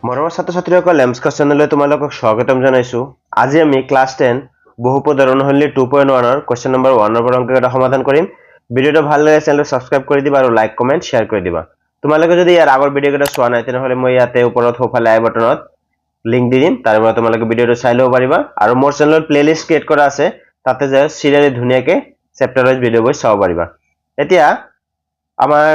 মৰমৰ ছাত্ৰ-ছাত্ৰীসকল এমস্কা চেনেললৈ তোমালোকক স্বাগতম জনাইছো। আজি আমি ক্লাছ 10 বহুপদ ৰণশৈলী 2.1 ৰ কোৱেশ্চন নম্বৰ 1 ৰ পৰা অংককেইটা সমাধান কৰিম। ভিডিওটো ভাল লাগে চেনেলটো সাবস্ক্ৰাইব কৰি দিবা আৰু লাইক কমেন্ট শেয়াৰ কৰি দিবা। তোমালোকে যদি ইয়াৰ আগৰ ভিডিওকেইটা চোৱা নাই তেনেহলে মই ইয়াতে ওপৰত সোঁফালে আই বাটনত লিংক দি দিম, তাৰ পৰা তোমালোকে ভিডিওটো চাই ল'ব পাৰিবা আৰু মোৰ চেনেলত প্লেলিষ্ট ক্ৰিয়েট কৰা আছে, তাতে যে সিৰিয়ালি ধুনীয়াকৈ চেপ্টাৰ ওয়াইজ ভিডিও গৈ চাব পাৰিবা। এতিয়া আমাৰ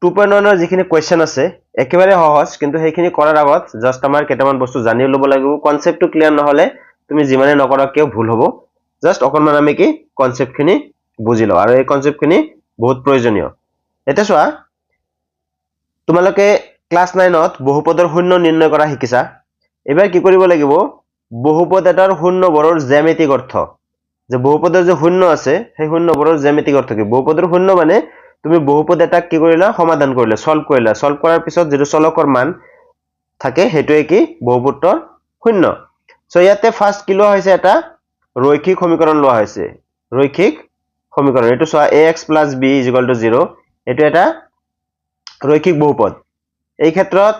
2.1 ৰ যিখিনি কোৱেশ্চন আছে একেবাৰে সহজ, কিন্তু সেইখিনি কৰাৰ আগত জাস্ট আমাৰ কেইটামান বস্তু জানি ল'ব লাগিব। কনসেপ্টটো ক্লিয়াৰ নহলে তুমি যিমানে নকৰা কিয় ভুল হ'ব। জাস্ট অকনমান আমি কি কনসেপ্টখিনি বুজি লওঁ আৰু এই কনসেপ্টখিনি বহুত প্ৰয়োজনীয়। এটা চোৱা, তোমালোকে ক্লাছ 9ত বহুপদৰ শূন্য নিৰ্ণয় কৰা শিকিছা। এবাৰ কি কৰিব লাগিব, বহুপদ এটাৰ শূন্যবোৰৰ জ্যামিতিক অৰ্থ, যে বহুপদৰ যে শূন্য আছে সেই শূন্যবোৰৰ জ্যামিতিক অৰ্থ কি। বহুপদৰ শূন্য মানে তুমি বহুপদ এটাক কি কৰিলা, সমাধান কৰিলা, সলভ কৰিলা। সলভ কৰাৰ পিছত যেটো চলকৰ মান থাকে সেইটোৱে কি বহুপদৰ শূন্য। সো ইয়াতে ফাৰ্স্ট কি লোৱা হৈছে, এটা ৰৈখিক সমীকৰণ লোৱা হৈছে। ৰৈখিক সমীকৰণ এটো চোৱা ax + b = 0, এটো এটা ৰৈখিক বহুপদ। এই ক্ষেত্ৰত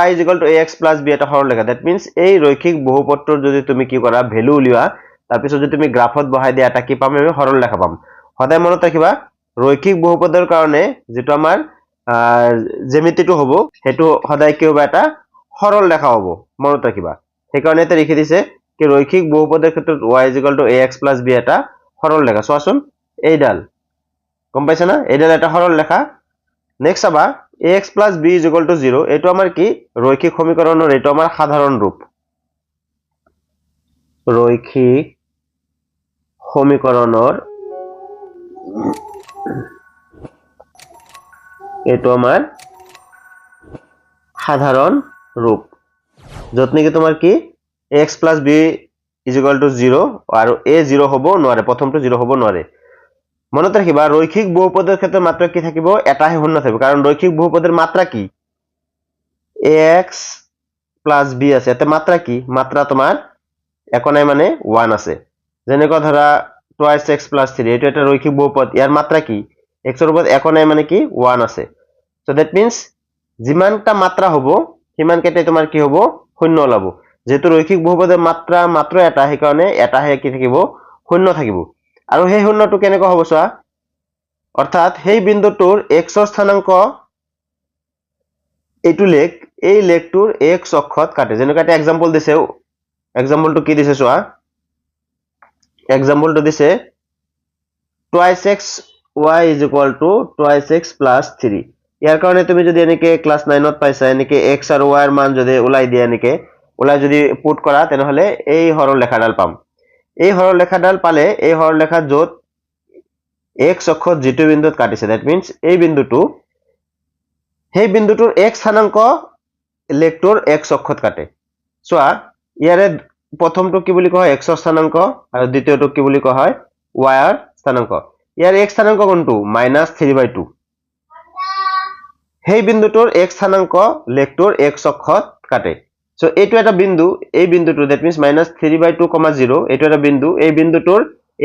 y = ax + b এটা সৰলৰেখা। দ্যাট মিন্স এই ৰৈখিক বহুপদটোৰ যদি তুমি কি কৰা ভ্যালু উলিওৱা, তাৰ পিছত যদি তুমি গ্ৰাফত বহাই দিয়া, এটা কি পাম আমি সৰলৰেখা পাম। সদায় মনত ৰাখিবা ৰৈখিক বহুপদৰ কাৰণে যেটো আমাৰ জ্যামিতিটো হ'ব হেতু সদায় কি হ'ব, এটা সৰল ৰেখা হ'ব, মনত ৰাখিবা। সেই কাৰণে এটা লিখি দিছে কি ৰৈখিক বহুপদৰ ক্ষেত্ৰত y = ax + b এটা সৰল ৰেখা। চোৱাচোন এইডাল, গম পাইছা না, এইডাল এটা সৰল ৰেখা। নেক্সট চাবা ax + b = 0, এটো আমাৰ কি ৰৈখিক সমীকৰণৰ এটো আমাৰ সাধাৰণ ৰূপ। ৰৈখিক সমীকৰণৰ এটো আমাৰ সাধাৰণ ৰূপ, যত নেকি তোমাৰ কি ax + b = 0 আৰু a 0 হ'ব নোৱাৰে, প্ৰথমটো 0 হ'ব নোৱাৰে। মনত ৰাখিবা ৰৈখিক বহুপদৰ ক্ষেত্ৰত মাত্ৰ কি থাকিব, এটাহে শূন্য থাকিব, কাৰণ ৰৈখিক বহুপদৰ মাত্ৰা কি ax + b আছে। এতে মাত্ৰা কি, মাত্ৰা তোমাৰ একো নাই মানে 1 আছে। যেনেকৈ ধৰা 2x + 3, এটো এটা ৰৈখিক বহুপদ, ইয়াৰ মাত্ৰা কি x ৰ ওপৰত একো নাই মানে কি 1 আছে। সো দ্যাট মিন্স যিমানটা মাত্ৰা হ'ব সিমান কেইটা তোমাৰ কি হ'ব, শূন্য ওলাব। যেহেতু ৰৈখিক বহুপদৰ মাত্ৰা মাত্ৰ এটা, সেই কাৰণে এটাহে কি থাকিব, শূন্য থাকিব। আৰু সেই শূন্যটো কেনেকৈ হ'ব চোৱা, অৰ্থাৎ সেই বিন্দুটোৰ x ৰ স্থানাংক এইটো লেখ, এই লেখটোৰ x অক্ষত কাটে। যেনেকৈ এটা এক্সাম্পল দিছে, এক্সাম্পলটো কি দিছে চোৱা, এক্সাম্পলটো দিছে 2x y = 2x + 3। ইয়াৰ কাৰণে তুমি যদি এনেকে ক্লাস 9ত পাইছা, এনেকে x আৰু y ৰ মান যদি ওলাই দিয়া, এনেকে ওলাই যদি পুট কৰা, তেনেহলে এই সৰল ৰেখাডাল পাম। এই সৰল ৰেখাডাল পালে এই সৰল ৰেখা যত x অক্ষত যেটো বিন্দুত কাটিছে, দ্যাট মিন্স এই বিন্দুটো, সেই বিন্দুটোৰ x স্থানাংক লেখটোৰ x অক্ষত কাটে। চোৱা ইয়াৰে প্ৰথমটো কি বুলি কোৱা হয়, x ৰ স্থানাংক, আৰু দ্বিতীয়টো কি বুলি কোৱা হয়, y ৰ স্থানাংক। ইয়াৰ x স্থানাংক কোনটো, -3/2। সেই বিন্দুটোৰ x স্থানাংক লেখটোৰ x অক্ষত কাটে। সো এইটো এটা বিন্দু, এই বিন্দুটো দ্যাট মিন্স -3/2, 0, এইটো এটা বিন্দু। এই বিন্দুটোৰ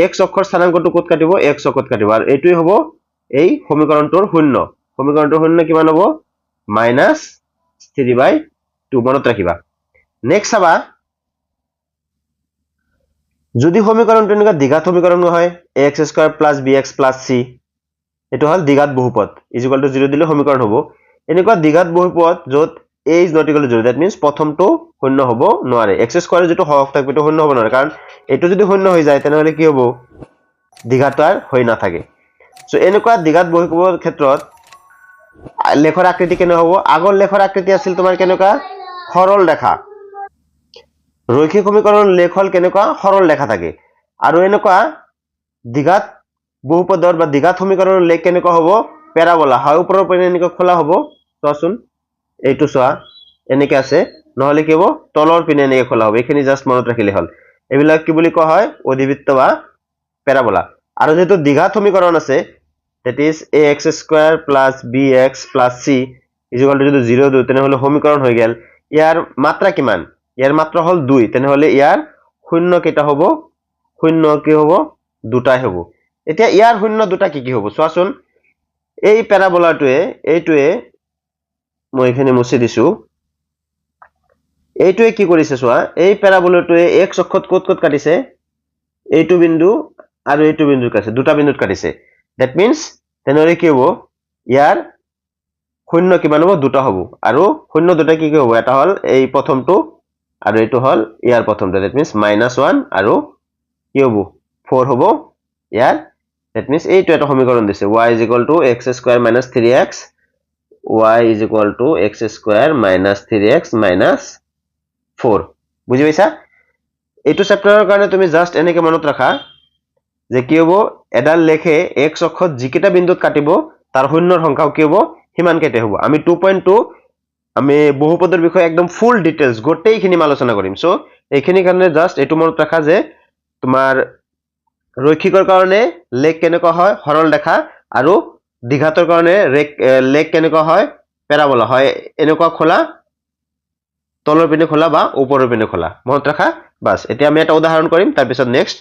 x অক্ষৰ স্থানাংকটো ক'ত কাটিব, x অক্ষত কাটিব, আৰু এইটোই হ'ব এই সমীকৰণটোৰ শূন্য। সমীকৰণটোৰ শূন্য কিমান হ'ব, -3/2, মনত ৰাখিবা। নেক্সট চাবা, যদি সমীকৰণটো এনেকুৱা দ্বিঘাত সমীকৰণ হয়, ax² + bx + c, এটো হল দ্বিঘাত বহুপদ, = 0 দিলে সমীকৰণ হ'ব। এনেকুৱা দ্বিঘাত বহুপদ যত a ≠ 0, দ্যাট মিন্স প্ৰথমটো শূন্য হ'ব নোৱাৰে। x² যেটো সহগ থাকবে এটো শূন্য হ'ব নোৱাৰে, কাৰণ এটো যদি শূন্য হৈ যায় তেনেহলে কি হ'ব, দ্বিঘাত আর হৈ নাথাকে। সো এনেকুৱা দ্বিঘাত বহুপদৰ ক্ষেত্ৰত লেখৰ আকৃতি কেনে হ'ব, আগৰ লেখৰ আকৃতি আছিল তোমাৰ কেনেকুৱা, সৰল ৰেখা। ৰৈখিক সমীকৰণ লেখ হল কেনেকুৱা, সৰল ৰেখা থাকে। আৰু এনেকুৱা দ্বিঘাত বহুপদৰ বা দ্বিঘাত সমীকৰণৰ লেখ কেনেকুৱা হ'ব, প্যাৰাবোলা, হয় ওপৰৰ পৰা এনেকুৱা খোলা হ'ব। চোৱাচোন এইটো চোৱা এনেকে আছে, নহলে কি হ'ব তলৰ পিনে এনেকে খোলা হ'ব। এইখিনি জাস্ট মনত ৰাখিলে হ'ল। এইবিলাক কি বুলি কোৱা হয়, অধিবৃত্ত বা প্যাৰাবোলা। আৰু যেটো দ্বিঘাত সমীকৰণ আছে, that is ax² + bx + c = যদি 0 দিও তেনেহলে সমীকৰণ হৈ গেল। ইয়াৰ মাত্ৰা কিমান, ইয়াৰ মাত্ৰা হল 2, তেনেহলে ইয়াৰ শূন্য কেইটা হ'ব, শূন্য কি হ'ব, দুটাই হ'ব। এতিয়া ইয়াৰ শূন্য দুটা কি কি হ'ব চোৱাচোন। এই প্যাৰাবোলাটোৱে, এইটোৱে মই এখানে মুছি দিছো, এইটোৱে কি কৰিছে চোৱা এই প্যাৰাবোলাটোৱে x অক্ষত ক'ত ক'ত কাটিছে এইটো বিন্দু আৰু এইটো বিন্দু কাটিছে দুটা বিন্দুত কাটিছে দ্যাট মিন্স তেনেহলে কি হ'ব ইয়াৰ শূন্য কিমান হ'ব দুটা হ'ব আৰু শূন্য দুটা কি কি হ'ব এটা হল এই প্ৰথমটো আৰু এইটো হল ইয়াৰ প্ৰথমটো দ্যাট মিন্স -1 আৰু কি হ'ব 4 হ'ব ইয়াৰ দ্যাট মিন্স এইটো এটা সমীকৰণ দিছে y = x² - 3x y = x² - 3x - 4 বুজি পাইছা এইটো চেপ্টাৰৰ কাৰণে তুমি জাস্ট এনেকে মনত ৰাখা যে কি হ'ব এডাল লেখে x অক্ষত যিকেইটা বিন্দুত কাটিব তাৰ শূন্যৰ সংখ্যাও কি হ'ব হিমান কেইটা হ'ব আমি 2.2 আমি বহুপদৰ বিষয়ে একদম ফুল ডিটেইলছ গোটেইখিনি আলোচনা কৰিম সো এইখিনি কাৰণে জাস্ট এটো মনত ৰাখা যে তোমাৰ ৰৈখিকৰ কাৰণে লেখ কেনেকুৱা হয় সৰল ৰেখা আৰু দ্বিঘাতৰ কাৰণে লেখ কেনেকুৱা হয় প্যাৰাবোলা হয় এনেকুৱা খোলা তলৰ পিনে খোলা বা ওপৰৰ পিনে খোলা মনত ৰাখা বাস এতিয়া আমি এটা উদাহৰণ কৰিম তাৰ পিছত নেক্সট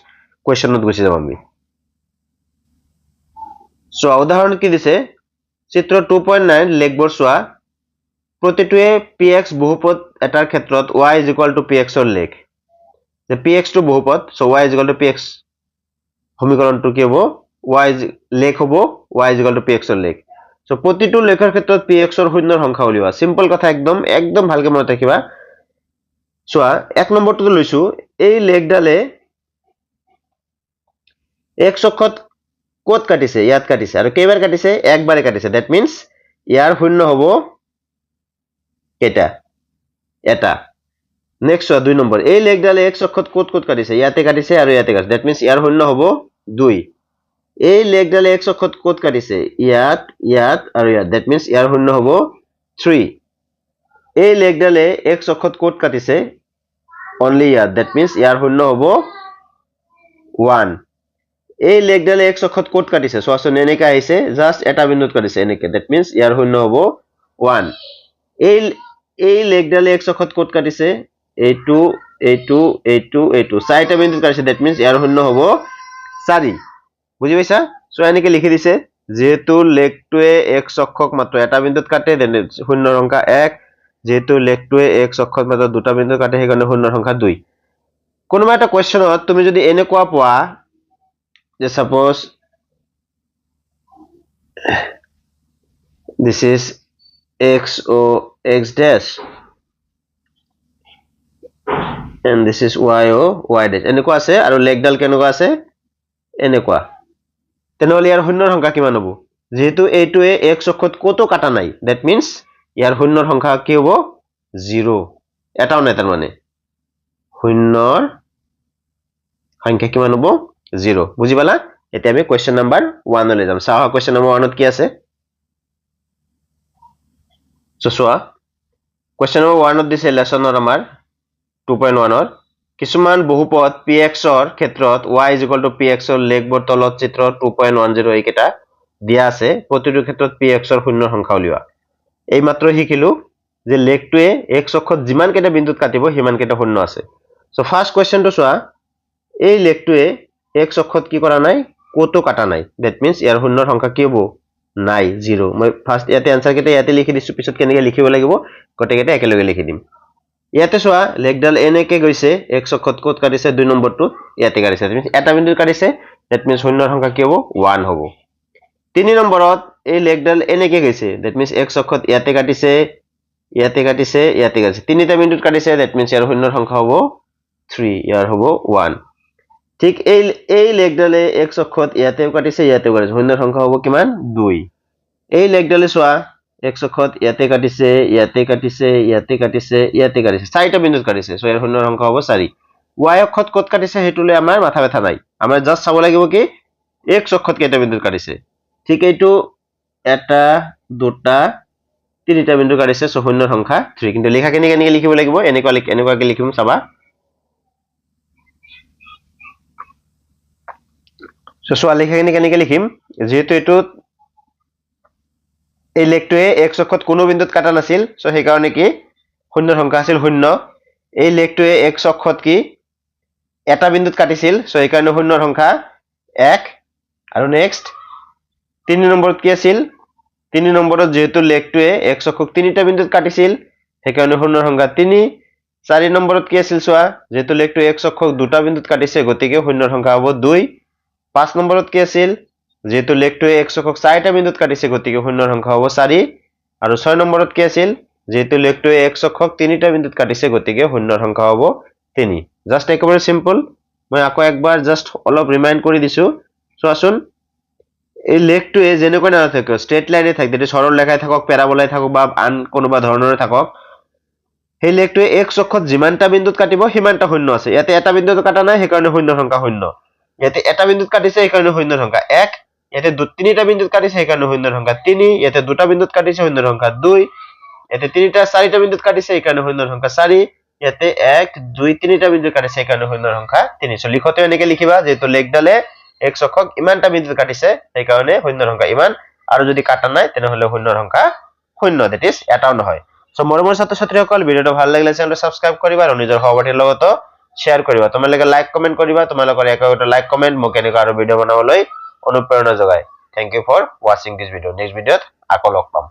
কোৱেশ্চনত গুচি যাম আমি সো উদাহৰণ কি দিছে চিত্ৰ 2.9 লেখবোৰ চোৱা প্ৰতিটোৱে px বহুপদ এটাৰ ক্ষেত্ৰত y = px ৰ লেখ যে px টো বহুপদ সো y = px সমীকৰণটো কি হ'ব y লেখ হ'ব y = px ৰ লেখ সো প্ৰতিটো লেখৰ ক্ষেত্ৰত px ৰ শূন্যৰ সংখ্যা উলিওৱা সিম্পল কথা একদম ভালকে মনত ৰাখিবা চোৱা এক নম্বৰটো লৈছো এই লেখডালে x অক্ষত ক'ত কাটিছে ইয়াত কাটিছে আৰু কেইবাৰ কাটিছে একবাৰে কাটিছে দ্যাট মিন্স ইয়াৰ শূন্য হ'ব কেটা এটা নেক্সট চোৱা 2 নম্বৰ এই লেখডালে x অক্ষত ক'ত ক'ত কাটিছে ইয়াতে কাটিছে আৰু ইয়াতে কাটিছে দ্যাট মিন্স ইয়াৰ শূন্য হ'ব 2 এই লেখডালে x অক্ষত ক'ত কাটিছে ইয়াত ইয়াত আৰু ইয়াত দ্যাট মিন্স ইয়াৰ শূন্য হ'ব 3 এই লেখডালে x অক্ষত ক'ত কাটিছে only ইয়াত দ্যাট মিন্স ইয়াৰ শূন্য হ'ব 1 এই লেখডালে x অক্ষত ক'ত কাটিছে চোৱাচোন এনেকা আহিছে জাস্ট এটা বিন্দুত কাটিছে এনেকে দ্যাট মিন্স ইয়াৰ শূন্য হ'ব 1 এই লেখডালে x অক্ষত ক'ত কাটিছে এইটো চাৰিটা বিন্দুত কাটিছে দ্যাট মিন্স ইয়াৰ শূন্য হ'ব 4 বুজি পাইছা সো এনেকে লিখি দিছে যেহেতু লেখটোৱে x অক্ষক মাত্ৰ এটা বিন্দুত কাটে দেন শূন্যৰ সংখ্যা 1 যেহেতু লেখটোৱে x অক্ষত মাত্ৰ দুটা বিন্দুত কাটে সেইকাৰণে শূন্যৰ সংখ্যা 2 কোনোবা এটা কোৱেশ্চনত তুমি যদি এনেকুৱা পোৱা যে suppose this is x o x dash and this is y o y dash এনেকুৱা আছে আৰু লেখডাল কেনেকুৱা আছে এনেকুৱা তেনেহলে ইয়াৰ শূন্যৰ সংখ্যা কিমান হ'ব যেহেতু এইটোৱে x অক্ষত কতো কাটা নাই দ্যাট মিন্স ইয়াৰ শূন্যৰ সংখ্যা কি হ'ব 0 এটাও নাই তাৰ মানে শূন্যৰ সংখ্যা কিমান হ'ব 0 বুজি পালা এতিয়া আমি কোৱেশ্চন নাম্বাৰ 1 লৈ যাম চাও কোৱেশ্চন নাম্বাৰ 1 ত কি আছে সো চোৱা কোৱেশ্চন নাম্বাৰ 1 ত দিছে লেসনৰ আমাৰ 2.1 ৰ কিছুমান বহুপদ px ৰ ক্ষেত্ৰত y = px ৰ লেখবোৰ তলত চিত্ৰ 2.10 এইকেটা দিয়া আছে প্ৰতিটো ক্ষেত্ৰত px ৰ শূন্যৰ সংখ্যা উলিওৱা এই মাত্ৰ শিকিলো যে লেখটোৱে x অক্ষত যিমান কেটা বিন্দুত কাটিব হিমান কেটা শূন্য আছে সো ফাৰ্স্ট কোৱেশ্চনটো চোৱা এই লেখটোৱে x অক্ষত কি কৰা নাই কতো কাটা নাই দ্যাট মিন্স ইয়াৰ শূন্যৰ সংখ্যা কি হ'ব নাই 0 মই ফাৰ্স্ট ইয়াতে আনসাৰ কেটা ইয়াতে লিখি দিছো পিছত কেনেকৈ লিখিব লাগিব গটেকেটা একেলগে লিখি দিম ইয়াতে চোৱা লেখডাল এনেকে গৈছে x অক্ষত ক'ত কাটিছে 2 নম্বৰটো ইয়াতে কাটিছে দ্যাট মিন্স এটা বিন্দুত কাটিছে দ্যাট মিন্স শূন্যৰ সংখ্যা কি হ'ব 1 হ'ব 3 নম্বৰত এই লেখডাল এনেকে গৈছে দ্যাট মিন্স x অক্ষত ইয়াতে কাটিছে তিনিটা বিন্দুত কাটিছে দ্যাট মিন্স ইয়াৰ শূন্যৰ সংখ্যা হ'ব 3 ইয়াৰ হ'ব 1 ঠিক এই লেখডালে x অক্ষত ইয়াতেও কাটিছে শূন্যৰ সংখ্যা হ'ব কিমান 2 এই লেখডালে চোৱা x অক্ষত ইয়াতে কাটিছে চাৰিটা বিন্দুত কাটিছে সো ইয়াৰ শূন্যৰ সংখ্যা হ'ব 4 y অক্ষত ক'ত কাটিছে হেতুলে আমাৰ মাথা ব্যথা নাই আমাৰ জাস্ট চাব লাগিব কি x অক্ষত কেইটা বিন্দুত কাটিছে ঠিক এইটো এটা দুটা তিনিটা বিন্দু কাটিছে সো শূন্যৰ সংখ্যা 3 কিন্তু লেখা কেনেকৈ লিখিব লাগিব এনেকুৱাকে লিখিম চাবা সো চোৱা লেখা কেনেকৈ লিখিম যেহেতু এটো এই লেখটোৱে x অক্ষত কোনো বিন্দুত কাটা নাছিল সো সেই কাৰণে কি শূন্যৰ সংখ্যা আছিল 0 এই লেখটোৱে x অক্ষত কি এটা বিন্দুত কাটিছিল সো এই কাৰণে শূন্যৰ সংখ্যা 1 আৰু নেক্সট 3 নম্বৰত কি আছিল 3 নম্বৰত যেহেতু লেখটোৱে x অক্ষক তিনিটা বিন্দুত কাটিছিল সেই কাৰণে শূন্যৰ সংখ্যা 3 4 নম্বৰত কি আছিল চোৱা যেহেতু লেখটো x অক্ষক দুটা বিন্দুত কাটিছে গতিকে শূন্যৰ সংখ্যা হ'ব 2 5 নম্বৰত কি আছিল যেহেতু লেখটো x অক্ষক 4টা বিন্দুত কাটিছে গতিকে শূন্যৰ সংখ্যা হ'ব 4 আৰু 6 নম্বৰত কি আছিল যেহেতু লেখটো x অক্ষক 3টা বিন্দুত কাটিছে গতিকে শূন্যৰ সংখ্যা হ'ব 3 জাস্ট একেবাৰে সিম্পল মই আকৌ একবাৰ জাস্ট অলপ ৰিমাইন্ড কৰি দিছো চোৱাচোন এই লেখটোৱে যেনেকৈ নাথাকক স্ট্ৰেট লাইনে থাকে যদি সৰল ৰেখাই থাকক প্যাৰাবোলাই থাকক বা আন কোনোবা ধৰণৰে থাকক সেই লেখটোৱে x অক্ষত যিমানটা বিন্দুত কাটিব সিমানটা শূন্য আছে ইয়াতে এটা বিন্দুত কাটা নাই সেইকাৰণে শূন্যৰ সংখ্যা শূন্য ইয়াতে এটা বিন্দুত কাটিছে সেইকাৰণে শূন্যৰ সংখ্যা 1 ইয়াতে তিনিটা বিন্দুত কাটিছে সেইকাৰণে শূন্যৰ সংখ্যা 3 ইয়াতে দুটা বিন্দুত কাটিছে শূন্যৰ সংখ্যা 2 ইয়াতে তিনিটা চাৰিটা বিন্দুত কাটিছে সেইকাৰণে শূন্যৰ সংখ্যা 4 ইয়াতে 1 2 তিনিটা বিন্দুত কাটিছে সেইকাৰণে শূন্যৰ সংখ্যা 3 সো লিখতে এনেকৈ লিখিবা যেহেতু লেখডালে x অক্ষক ইমানটা বিন্দুত কাটিছে সেইকাৰণে শূন্যৰ সংখ্যা ইমান আৰু যদি কাটা নাই তেনেহলে শূন্যৰ সংখ্যা শূন্য দ্যাট ইজ এটাও নহয় সো মৰমৰ ছাত্ৰ ছাত্ৰীসকল ভিডিওটো ভাল লাগিলে চেনেলটো সাবস্ক্ৰাইব কৰিবা আৰু নিজৰ সহপাঠীৰ লগত শেয়াৰ কৰিবা তোমালোকে লাইক কমেন্ট কৰিবা তোমালোকৰ একটা লাইক কমেন্ট মোক এনেকৈ আৰু ভিডিও বনাবলৈ অনুপ্ৰেৰণা যোগায় thank you for watching this video next ভিডিওত আকৌ লগ পাম